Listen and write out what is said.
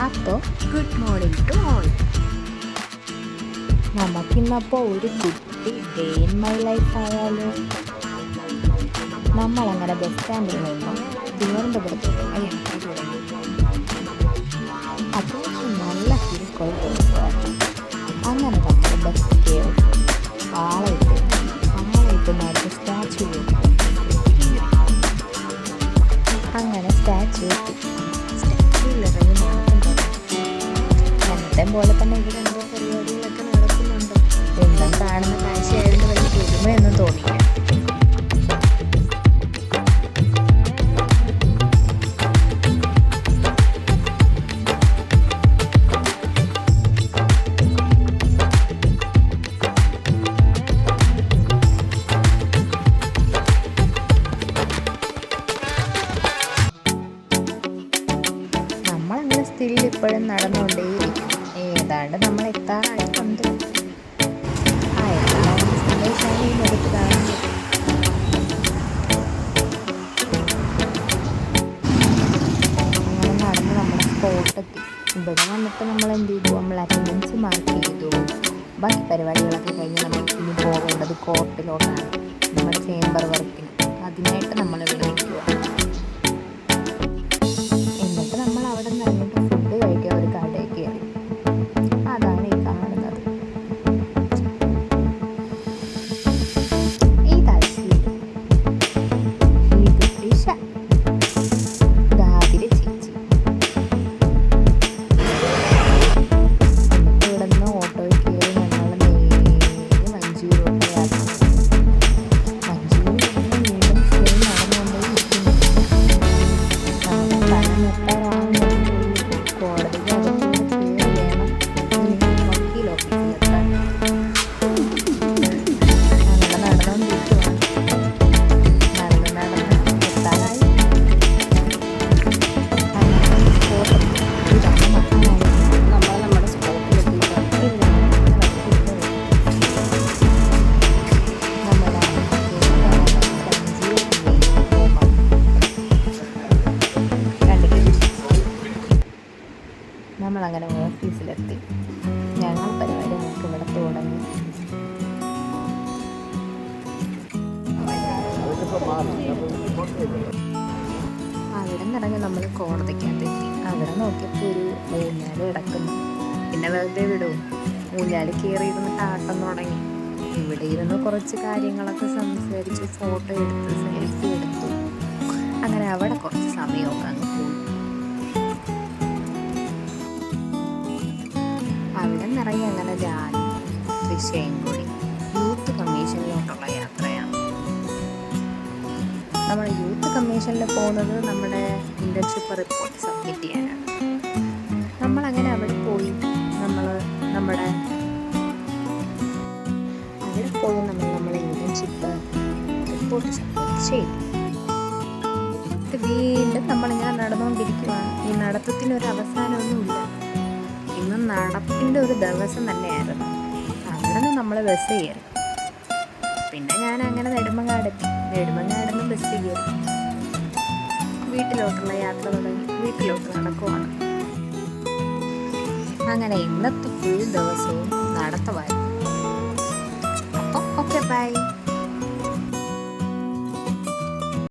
അപ്പോൾ good morning to all. നമുക്കിന്നപ്പോൾ ഒരു കുട്ടി ഡേ ഇൻ മൈ ലൈഫ് ആയാലോ. നമ്മളങ്ങനെ ബസ് സ്റ്റാൻഡിൽ നിന്നും തിരുവനന്തപുരത്തേക്ക് യാത്ര തുടങ്ങി. അത്യാവശ്യം നല്ല തിരക്കുള്ള ദിവസമാണ്. അങ്ങനെ നമ്മൾ ബസ് കയറി ആളായിട്ട് മാറ്റി സ്റ്റാച്യുവിലേക്ക്. അങ്ങനെ സ്റ്റാച്യു എത്തി. സ്റ്റാച്യുവിലിറങ്ങി നടക്കും തുടങ്ങി. എന്നത്തെ പോലെ തന്നെ ഇവിടെ എന്തോ പരിപാടികളൊക്കെ നടക്കുന്നുണ്ട്. എന്നും കാണുന്ന കാഴ്ചയായിരുന്നു വലിയ പുതുമയൊന്നും തോന്നില്ല. നമ്മളങ്ങനെ സ്റ്റിൽ ഇപ്പോഴും നടന്നുകൊണ്ടേയിരിക്കും. ഏതാണ്ട് നമ്മൾ എത്താറായിട്ടുണ്ട്. സന്ദേശമാണ് ഈ മുഖത്ത് കാണുന്നത്. അങ്ങനെ നടന്ന് നമ്മുടെ സ്പോട്ടെത്തി. ഇവിടെ വന്നിട്ട് നമ്മൾ എന്ത് ചെയ്തു? നമ്മൾ അറ്റൻഡൻസ് മാർക്ക് ചെയ്തു. ബാക്കി പരിപാടികളൊക്കെ കഴിഞ്ഞ് നമ്മൾ ഇനി പോകേണ്ടത് കോർട്ടിലോട്ടാണ്, നമ്മുടെ ചേംബർ വർക്കിന്. അതിനായിട്ട് നമ്മൾ വിളിക്കുക. എന്നിട്ട് നമ്മൾ അവിടെ നിന്ന് ഇറങ്ങിയിട്ട് ഫുഡ് കഴിക്കാൻ ഒരു കടയിൽ കയറി. അതാണ് ഈ കാണുന്നത്. നമ്മളങ്ങനെ ഓഫീസിലെത്തി. ഞങ്ങൾ പരിപാടി നമുക്ക് ഇവിടെ തുടങ്ങി. അവിടെ നിന്നിറങ്ങി നമ്മൾ കോടതിക്കകത്തെത്തി. അവിടെ നോക്കിയപ്പോൾ ഒരു ഊഞ്ഞാല് കിടക്കുന്നു. പിന്നെ വെറുതെ വിടും, ഊഞ്ഞാല് കയറി ഇരുന്നിട്ട് ആട്ടം തുടങ്ങി. ഇവിടെ ഇരുന്ന് കുറച്ച് കാര്യങ്ങളൊക്കെ സംസാരിച്ച് ഫോട്ടോ എടുത്ത് സെൽഫി എടുത്തു. അങ്ങനെ അവിടെ കുറച്ച് സമയമൊക്കെ അങ്ങ് പോയി. അവിടെ നിറയെ അങ്ങനെ ജാതി തൃശ്ശയും കൂടി യൂത്ത് കമ്മീഷനിലോട്ടുള്ള യാത്രയാണ്. നമ്മൾ യൂത്ത് കമ്മീഷനിൽ പോകുന്നത് നമ്മുടെ ഇൻറ്റേൺഷിപ്പ് റിപ്പോർട്ട് സബ്മിറ്റ് ചെയ്യാനാണ്. നമ്മളങ്ങനെ അവിടെ പോയി നമ്മളെ ഇൻറ്റേൺഷിപ്പ് റിപ്പോർട്ട് സബ്മിറ്റ് ചെയ്തു. വീണ്ടും നമ്മളിങ്ങനെ നടന്നുകൊണ്ടിരിക്കുകയാണ്. ഈ നടത്തത്തിനൊരു അവസാനമൊന്നുമില്ല. ഇന്ന് നടപ്പിൻ്റെ ഒരു ദിവസം തന്നെയായിരുന്നു. അവിടെ നിന്ന് നമ്മൾ ബസ് കയറി. പിന്നെ ഞാൻ അങ്ങനെ നെടുമങ്ങാടെത്തി. നെടുമങ്ങാടെന്ന് ബസ് കയറി വീട്ടിലോട്ടുള്ള യാത്ര തുടങ്ങി. വീട്ടിലോട്ട് നടക്കുവാണ്. അങ്ങനെ ഇന്നത്തെ ഫുൾ ദിവസവും നടത്തമായിരുന്നു. അപ്പം ഓക്കെ, ബൈ.